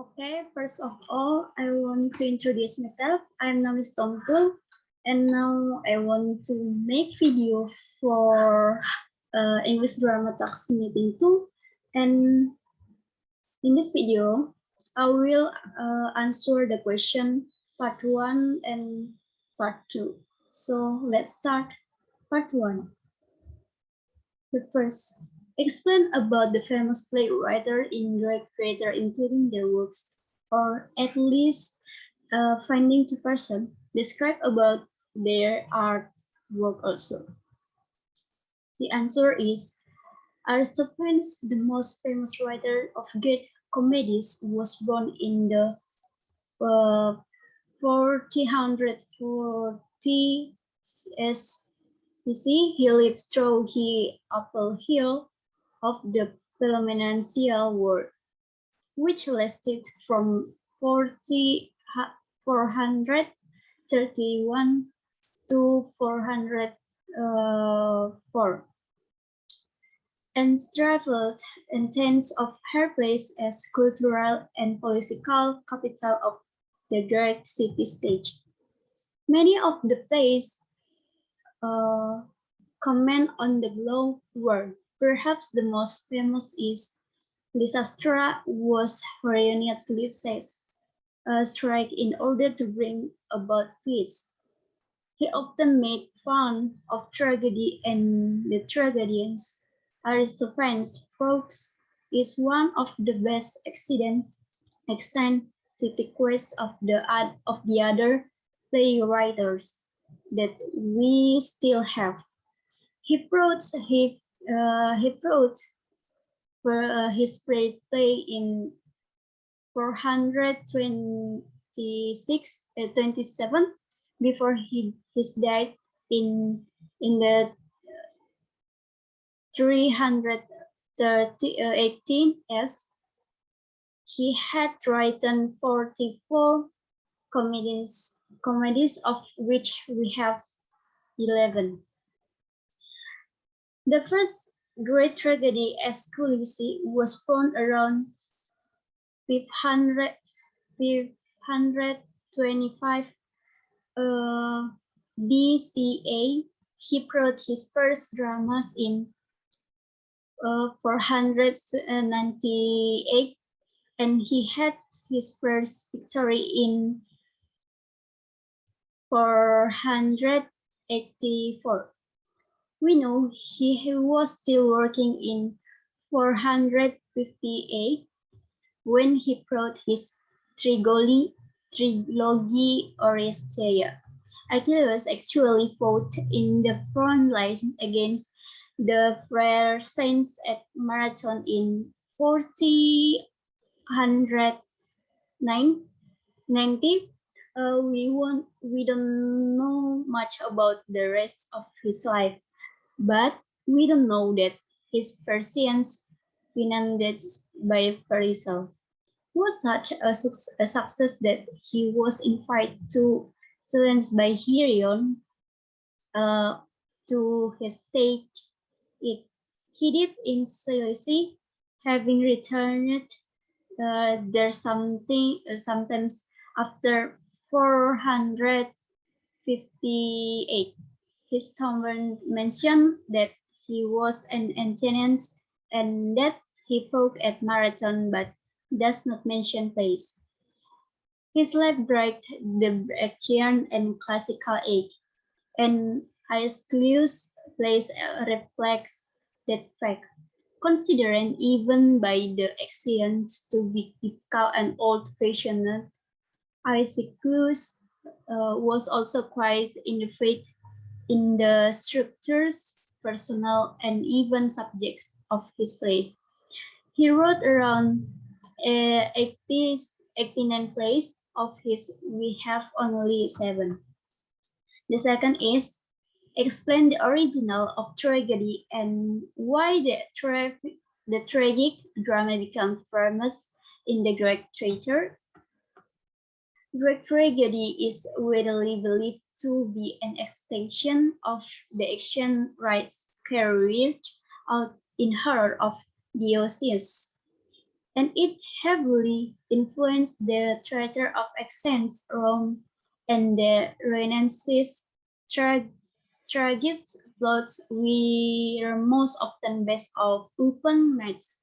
Okay, first of all, I want to introduce myself. I'm Naomi Sitompul, and now I want to make video for English Drama Talks Meeting 2. And in this video, I will answer the question part 1 and part 2. So let's start part 1. The first, explain about the famous playwright in Greek theater, including their works, or at least finding two person. Describe about their art work also. The answer is Aristophanes, the most famous writer of Greek comedies, was born in the 440 S. He lived through the upper hill of the Peloponnesian War, which lasted from 431 to 404, and traveled in tens of her place as cultural and political capital of the Greek city-state. Many of the plays comment on the Globe War. Perhaps the most famous is Lysistra was Hieronymus' strike in order to bring about peace. He often made fun of tragedy and the tragedians. Aristophanes' prose is one of the best extant of the other playwriters that we still have. He wrote his play in 427 before his died in the 318 s. He had written 44 comedies of which we have 11. The first great tragedy, Aeschylus, was found around 525 BCA. He wrote his first dramas in 498, and he had his first victory in 484. We know he was still working in 458 when he wrote his trilogy Oresteia. Achilles actually fought in the front lines against the Frere Saints at Marathon in 490. We don't know much about the rest of his life, but we don't know that his Persians, financed by Farisal, was such a success that he was invited to Silence by Hieron to his stage it. He did in Cilicia, having returned there sometimes after 458. His tomb mentioned that he was an Athenian and that he fought at Marathon, but does not mention place. His life brought the Brechtian and Classical age, and Aeschylus' plays reflects that fact. Considering even by the ancients to be difficult and old-fashioned, Aeschylus was also quite innovative in the structures, personal, and even subjects of his plays. He wrote around 89 plays. Of his, we have only 7. The second is explain the original of tragedy and why the tragic drama became famous in the Greek theater. Greek tragedy is widely believed to be an extension of the ancient rites carried out in honor of Dionysus. and it heavily influenced the theater of accents, Rome, and the Renaissance tra tragedies plots were most often based on open myths.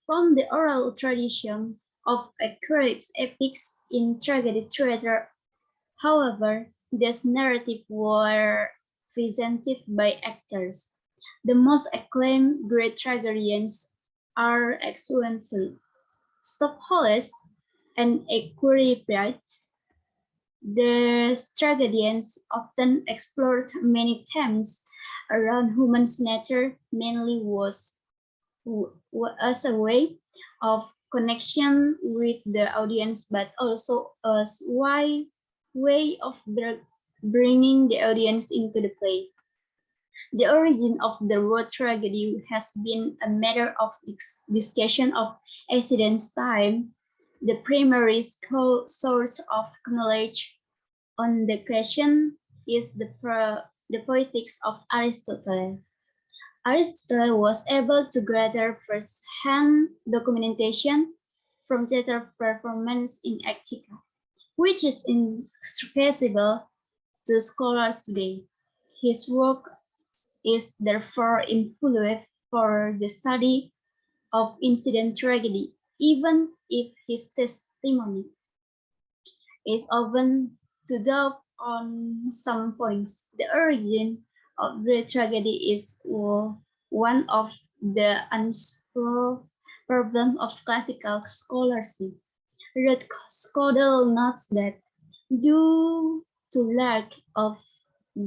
From the oral tradition of accurate epics in tragedy theater, however, these narratives were presented by actors. The most acclaimed great tragedians are excellently Stockhaulis and Euripides. The tragedians often explored many themes around human nature, mainly as a way of connection with the audience, but also as way of bringing the audience into the play. The origin of the word tragedy has been a matter of discussion of ancient time. The primary source of knowledge on the question is the Poetics of Aristotle. Aristotle was able to gather first-hand documentation from theater performance in Attica, which is inaccessible to scholars today. His work is therefore influential for the study of incident tragedy, even if his testimony is open to doubt on some points. The origin of the tragedy is one of the unsolved problems of classical scholarship. Ruth Scodell notes that due to lack of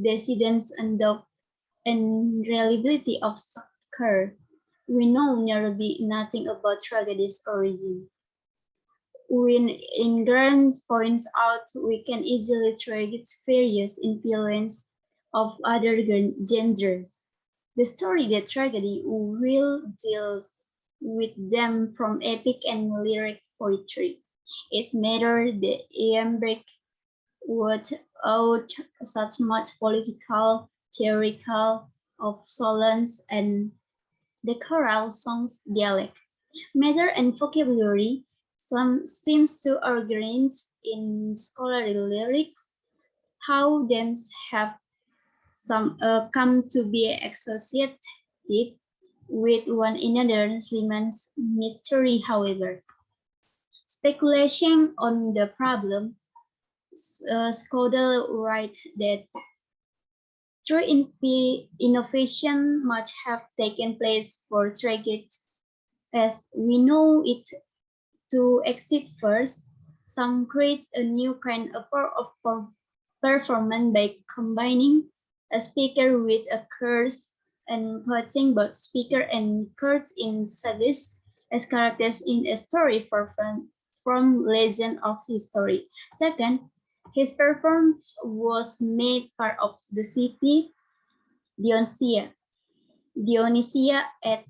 descendants and doubt and reliability of Sacre, we know nearly nothing about tragedy's origin. When Ingram points out, we can easily trace its various influence of other genres. The story that tragedy will deals with them from epic and lyric poetry. Its matter the iambic without such much political, theoretical of solace and the choral song's dialect. Matter and vocabulary some seems to origin in scholarly lyrics, how them have some come to be associated with one another remains mystery, however. Speculation on the problem, Scodell writes that true innovation must have taken place for tragedy as we know it to exit first. Some create a new kind of performance by combining a speaker with a curse and putting both speaker and curse in sagas as characters in a story from legend of history. Second, his performance was made part of the city Dionysia, Dionysia at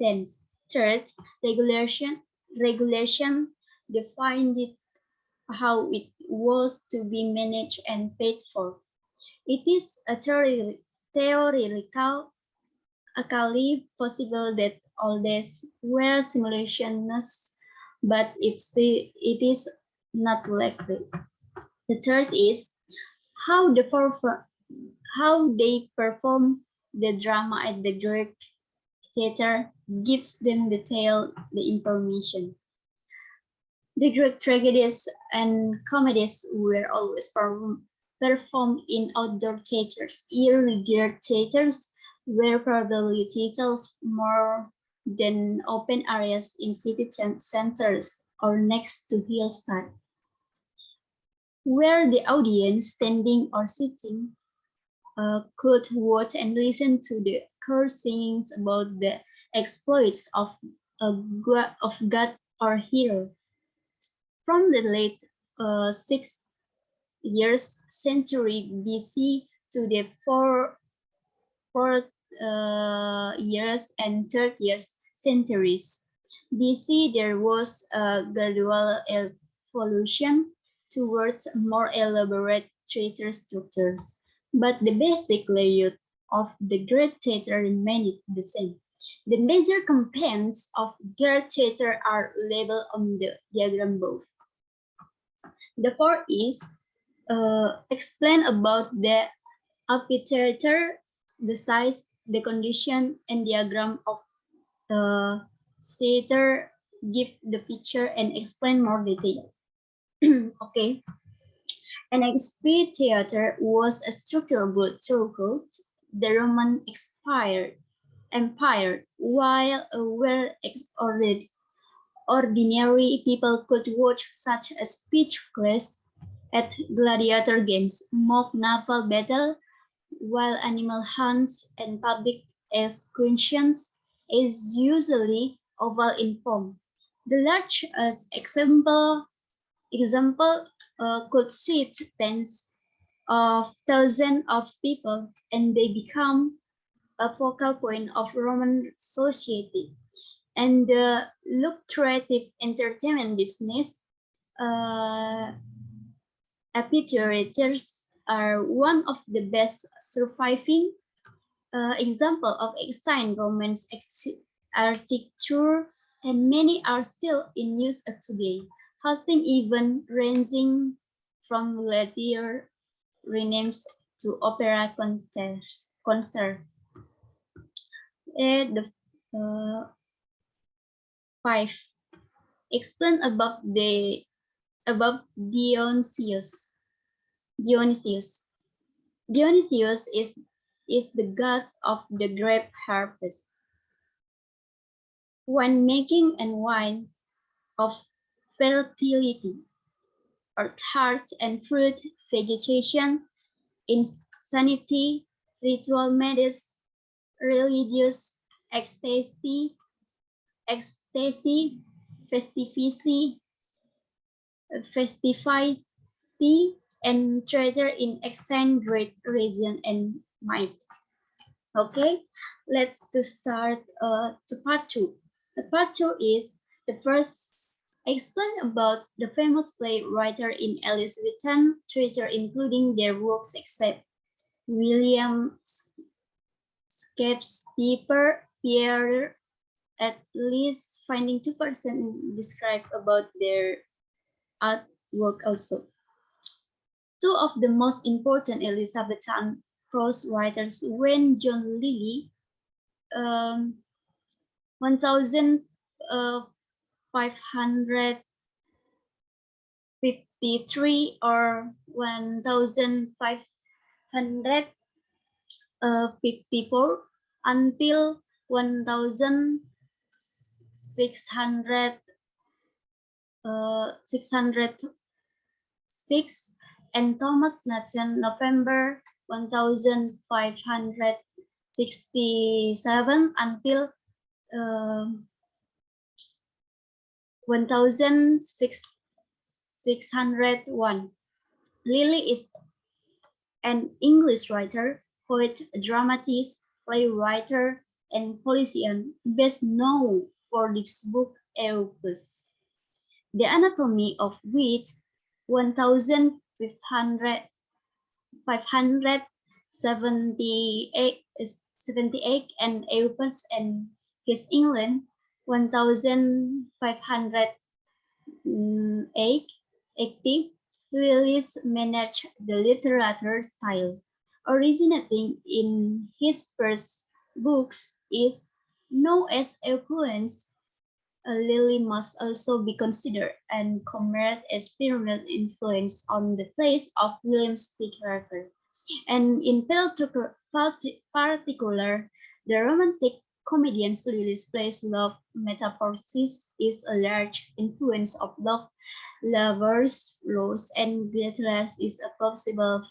Athens. Third, regulation defined it how it was to be managed and paid for. It is a theoretical possible that all these were simulations, but it is not likely. The third is how how they perform the drama at the Greek theater gives them the information. The Greek tragedies and comedies were always performed in outdoor theaters. Irregular theaters were probably theaters more than open areas in city centers or next to hillside, where the audience, standing or sitting, could watch and listen to the chorus singings about the exploits of God or hero. From the late 6th years century BC to the 4th years and 3rd years centuries BC, there was a gradual evolution towards more elaborate theater structures, but the basic layout of the great theater remained the same. The major components of their theater are labeled on the diagram above. The fourth is explain about the amphitheater, the size, the condition, and diagram of the theater. Give the picture and explain more detail. Okay. An amphitheater was a structure built throughout the Roman Empire, while ordinary people could watch such as speech class at gladiator games, mock naval battle, wild animal hunts, and public excursions, is usually oval in form. The large example could seat tens of thousands of people, and they become a focal point of Roman society. And the lucrative entertainment business, uh, amphitheaters are one of the best surviving example of ancient Roman architecture, and many are still in use today, hosting events ranging from gladiator renames to opera concert. The five explain above Dionysius. Dionysius. Dionysius is the god of the grape harvest, wine making and wine of fertility, orchards and fruit vegetation, insanity, ritual medicine, religious ecstasy, festivity, and treasure in ancient great region and might. Okay, let's to start to part two. The part two is the first explain about the famous playwriter in Elizabethan literature, including their works except William Shakespeare, Pierre, at least finding 2% describe about their artwork also. Two of the most important Elizabethan prose writers were John Lilly, 1553 or 1554 until 1606, and Thomas Nathan November 1567 until 1601. Lily is an English writer, poet, dramatist, playwright, and politician, best known for this book Oedipus, The Anatomy of Wit, 1578, and Oedipus and His England, 1580. Lillis managed the literary style. Originating in his first books is known as Eloquence. Lily must also be considered and commended as period influence on the plays of William Shakespeare, and in particular, the romantic comedians Lily's plays Love Metamorphosis is a large influence of love, lovers, rose, and glitters is a possible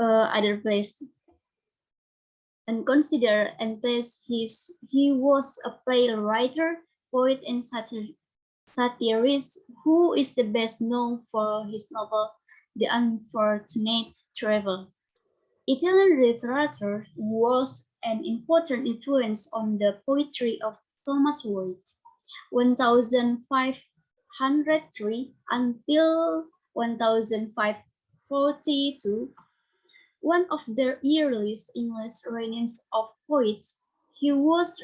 other place. And consider and place he was a playwright, poet, and satirist who is the best known for his novel The Unfortunate Traveler. Italian literature was an important influence on the poetry of Thomas Ward, 1503 until 1542, one of the earliest English renaissance of poets. He was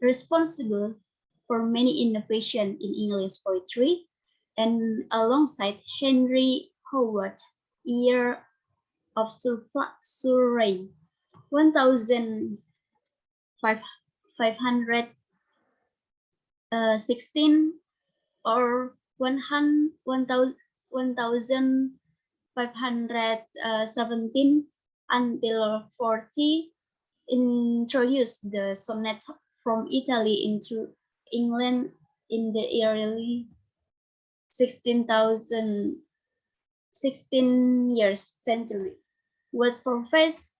responsible for many innovations in English poetry, and alongside Henry Howard, Heir of Surrey, 1516 or 1517 until 40, introduced the sonnet from Italy into England in the early 16 years century. What professed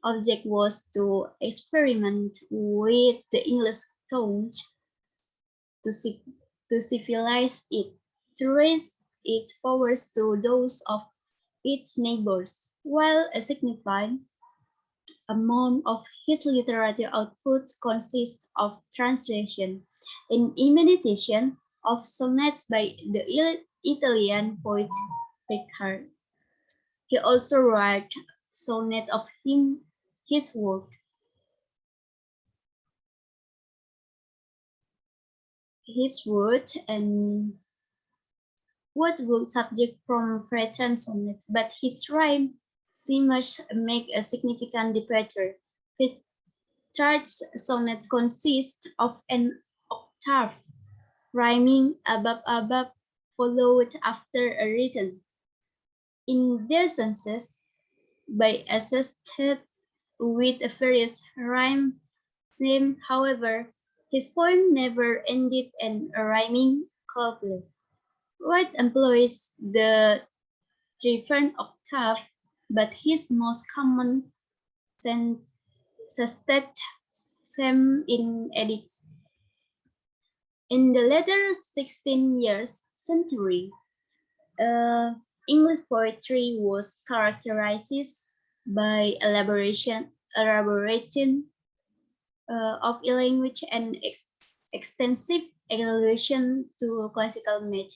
object was to experiment with the English tongue to, to civilize it, to raise its powers to those of its neighbors, while a significant amount of his literary output consists of translation and imitation of sonnets by the Italian poet Petrarch. He also wrote sonnet of his work. His word and what would subject from Breton sonnet, but his rhyme seems make a significant departure. Petrarch's sonnet consists of an octave, rhyming above, followed after a written. In their senses, by assisted with a various rhyme scheme, however, his poem never ended in a rhyming couplet. White employs the different octave, but his most common sestet theme in edits. In the later 16th century, English poetry was characterized by elaboration of a language and extensive allusion to classical myth.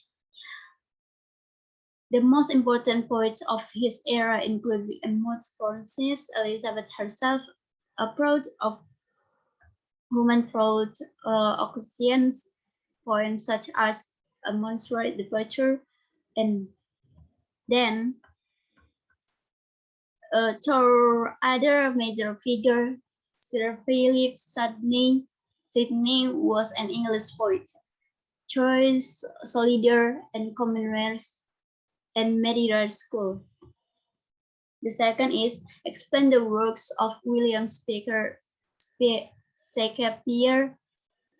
The most important poets of his era include Emma Frances, Elizabeth herself, a proud of woman proud occasions, poems such as A Monstrous Departure, and then to other major figure, Sir Philip Sidney was an English poet, choice, soldier, and commonwealth and medieval school. The second is explain the works of William Shakespeare,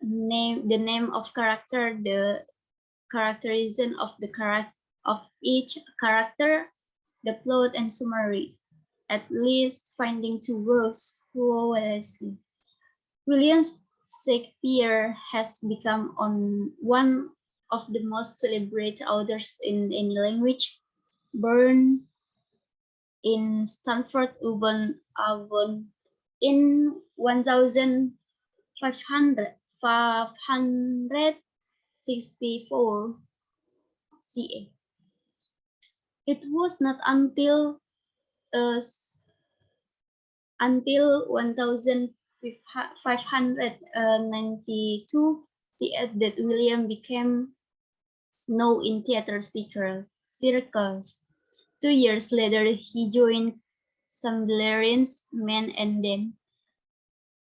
the name of character, the characterization of each character, the plot and summary, at least finding two works flawlessly. William Shakespeare has become one of the most celebrated authors in any language. Born in Stanford, Avon in 1564 CA. It was not uh, until 1592 CA that William became known in theater circles. 2 years later, he joined Chamberlain's men and then,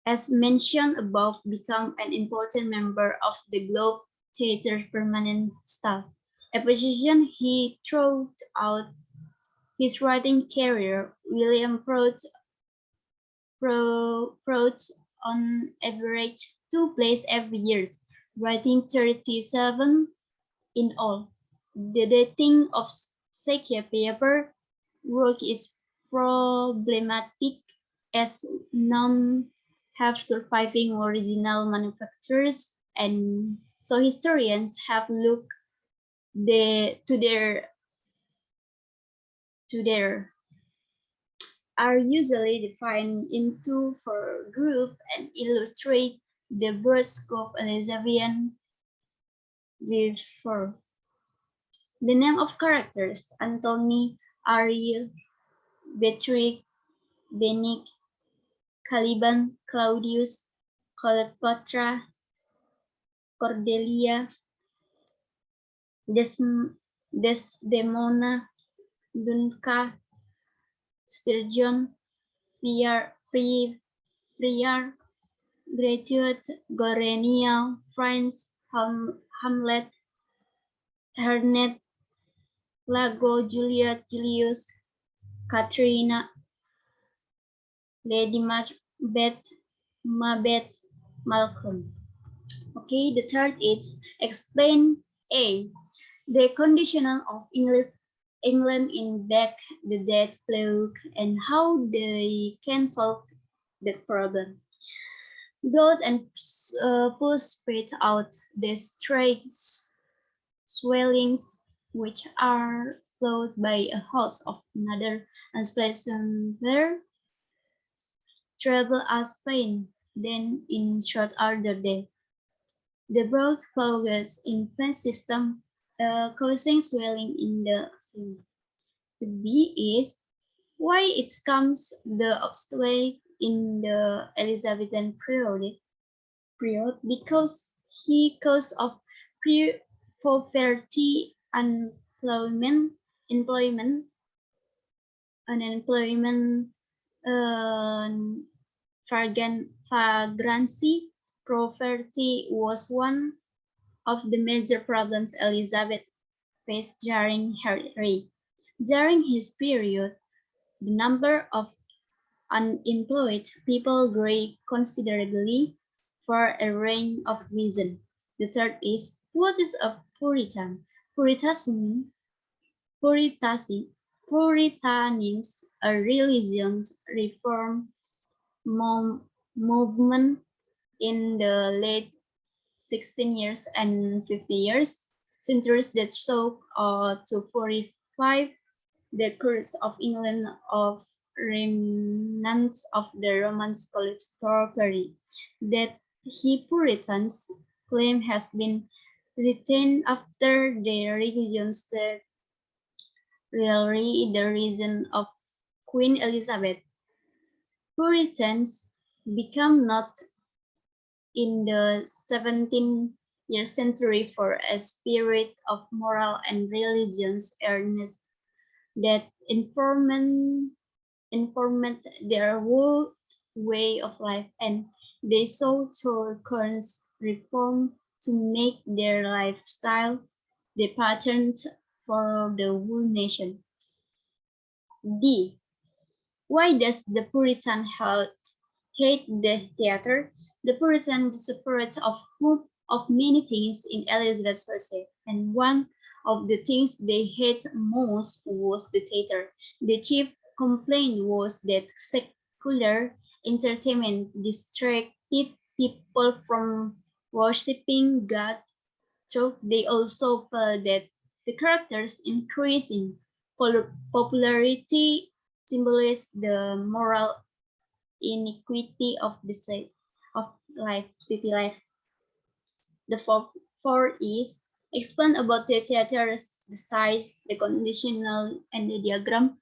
as mentioned above, became an important member of the Globe Theatre permanent staff, a position he throughout his writing career. William wrote on average 2 plays every year, writing 37 in all. The dating of Shakespeare work is problematic as none have surviving original manufacturers, and so historians have looked to their are usually defined into four groups and illustrate the broad scope Elizabethan before. The name of characters: Antony, Ariel, Beatrix, Benic, Caliban, Claudius, Cleopatra, Cordelia, Desdemona, Dunca, Sturgeon, Friar, Gratuite, Gorenia, France, Hamlet, Hernet, Lago, Juliet, Julius, Katrina, Lady Macbeth, Malcolm. Okay, the third is explain A. The condition of England in back the death plague and how they can solve that problem. Blood and pus spread out the straight swellings which are followed by a host of another unpleasant travel as pain, then in short order death. The broad causes in pen system causing swelling in the skin. The B is why it comes the obstacle in the Elizabethan period because he cause of poverty, employment, unemployment, uh, vagrancy, poverty was one of the major problems Elizabeth faced during her reign. During his period, the number of unemployed people grew considerably for a range of reasons. The third is what is a Puritan? Puritanism, Puritanism, a religious reform movement in the late 16 years and 50 years, centuries that sought to purify the curse of England of remnants of the Roman Catholic popery that he Puritans claim has been retained after the religion's death, really the reason of Queen Elizabeth. Puritans become not in the 17th century for a spirit of moral and religious earnest that informed their whole way of life, and they sought to reform to make their lifestyle the pattern for the whole nation. D. Why does the Puritan hate the theater? The Puritan desperate of many things in Elizabeth's society, and one of the things they hate most was the theater. The chief complaint was that secular entertainment distracted people from worshipping God. So they also felt that the characters' increasing popularity symbolized the moral inequity of the city life. The fourth is explain about the theater's the size, the conditional, and the diagram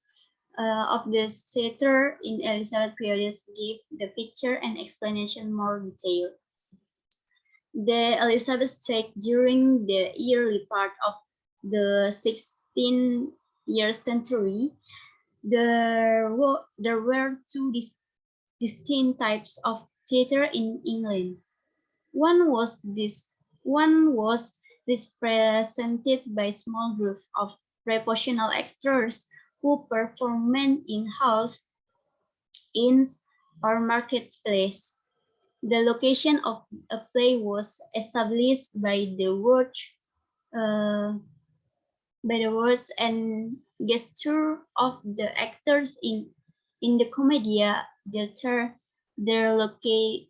of the theater in Elizabeth periods give the picture and explanation more detailed. The Elizabeth state during the early part of the 16th century, there were two distinct types of theater in England. One was represented by a small group of professional actors who performed in house, inns, or marketplace. The location of a play was established uh, by the words and gesture of the actors in the commedia their localities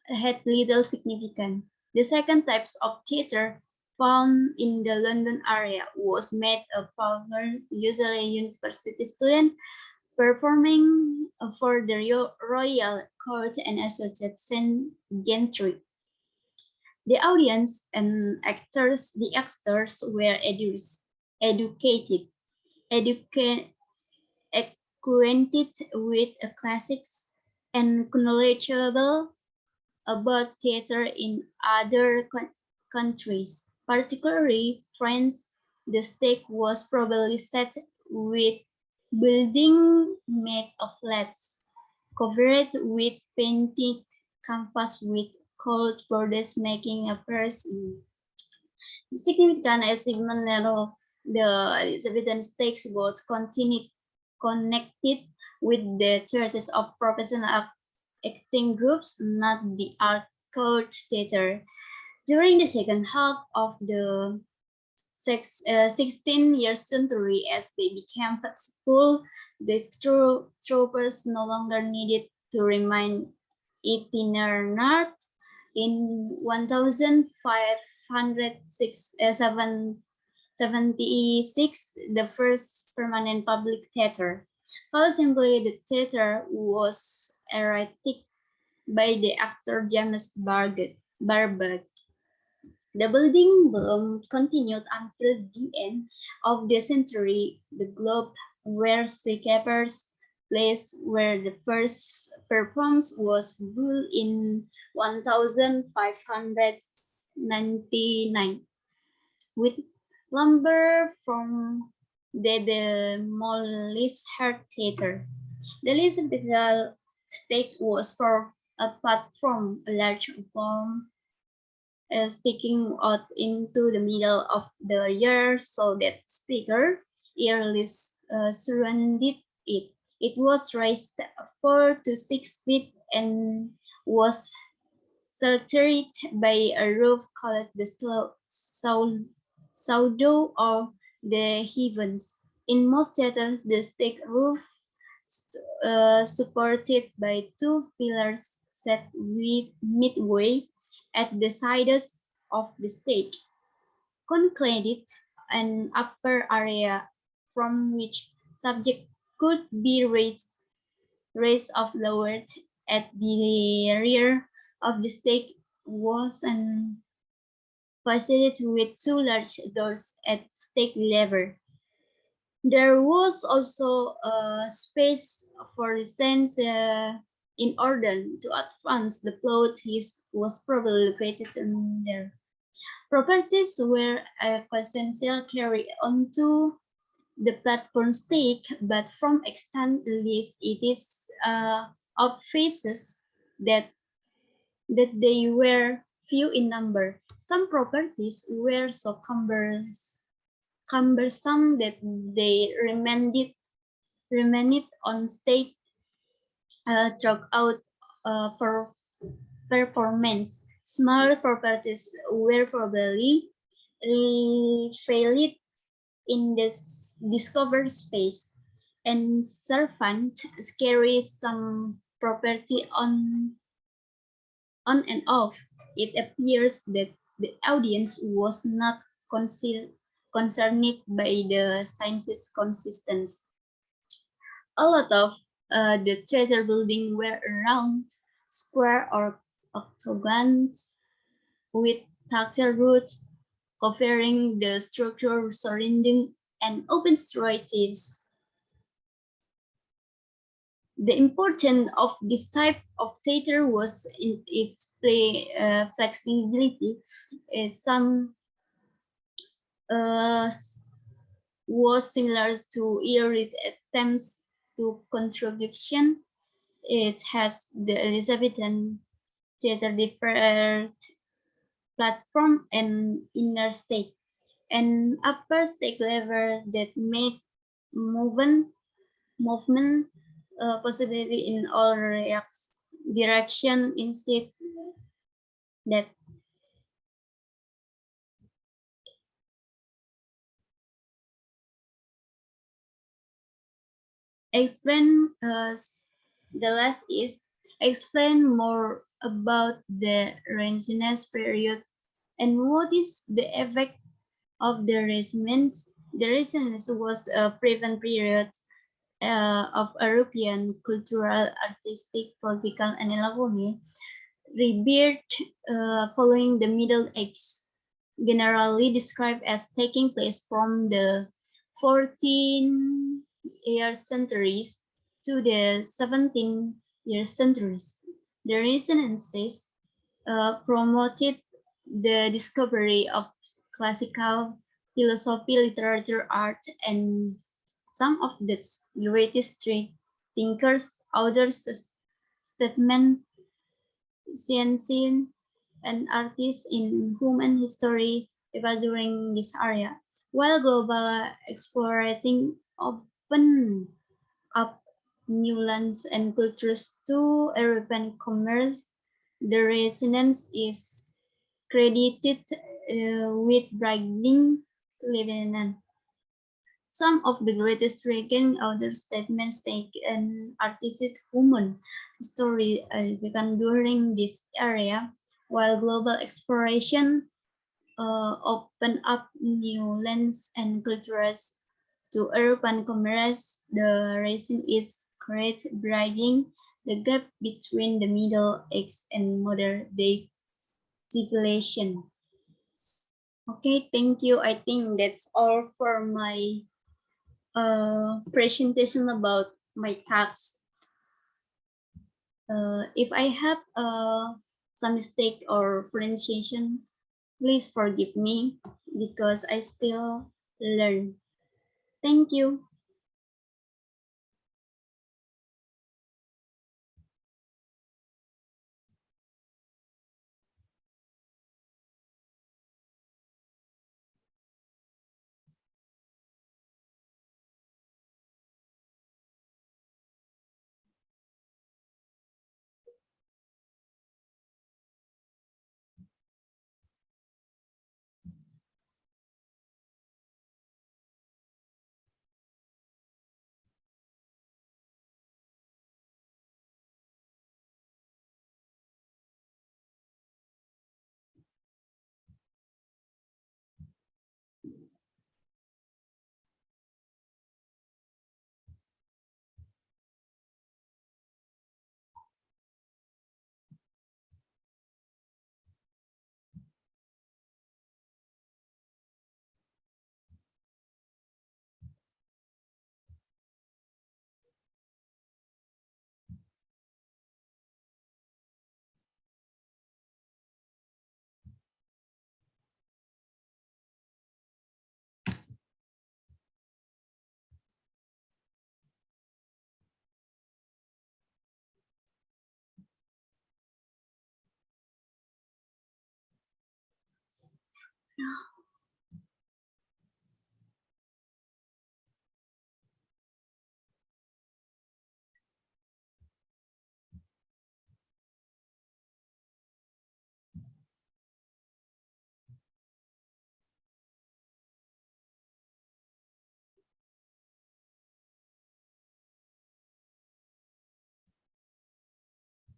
had little significance. The second types of theatre found in the London area was made of power, usually university students performing for the royal court and associated gentry. The audience and the actors were educated, educa- acquainted with classics, and knowledgeable about theater in other countries, particularly France. The stage was probably set with building made of leads, covered with painted canvas with gold borders, making a first significant achievement of the Elizabethan stakes was connected with the churches of professional acting groups, not the art court theater. During the second half of the 16th century, as they became successful, the troopers no longer needed to remain itinerant. In 1576, the first permanent public theater. Called simply the theater, was erected by the actor James Barber. The building boom continued until the end of the century. The Globe, where Seakeeper's Place, where the first performance was built in 1599, with lumber from the demolished Heart Theatre. The Elizabethan stage was for a platform, a large form sticking out into the middle of the year so that speaker early surrounded it. It was raised 4 to 6 feet and was sheltered by a roof called the Saudo or the Heavens. In most theaters, the stick roof supported by two pillars set with midway at the sides of the stage, concluded an upper area from which subject could be raised or lowered. At the rear of the stage was an facility with two large doors at stage level. There was also a space for the sense in order to advance the plot. His was probably located in there. Properties were essential carried onto the platform stake, but from extant list it is obvious that they were few in number. Some properties were so cumbersome that they remained on state throughout per performance. Small properties were probably failed in this discovered space, and servant carry some property on and off. It appears that the audience was not concerned by the science's consistence. A lot of the theater building were round, square or octagons with tactile roof covering the structure surrounding an open strategies. The importance of this type of theater was in its flexibility. Some uh, was similar to early attempts to contribution. It has the Elizabethan theater different platform and inner stage and upper stage level that made movement possibility in all direction instead that explain the last is explain more about the Renaissance period and what is the effect of the Renaissance. The Renaissance was a prevalent period of European cultural, artistic, political, and economic rebirth following the Middle Ages, generally described as taking place from the 14th centuries to the 17th centuries. The resonances promoted the discovery of classical philosophy, literature, art, and some of the greatest thinkers, authors, statesmen, scientists, and artists in human history ever during this area. While global exploring open up new lands and cultures to European commerce, the resonance is credited with bringing Lebanon. Some of the greatest Reagan other statements take an artistic human story began during this area, while global exploration opened up new lands and cultures to urban commerce. The reason is great bridging the gap between the Middle Ages and modern day civilization. Okay, thank you. I think that's all for my presentation about my tax. If I have some mistake or pronunciation, please forgive me because I still learn. Thank you.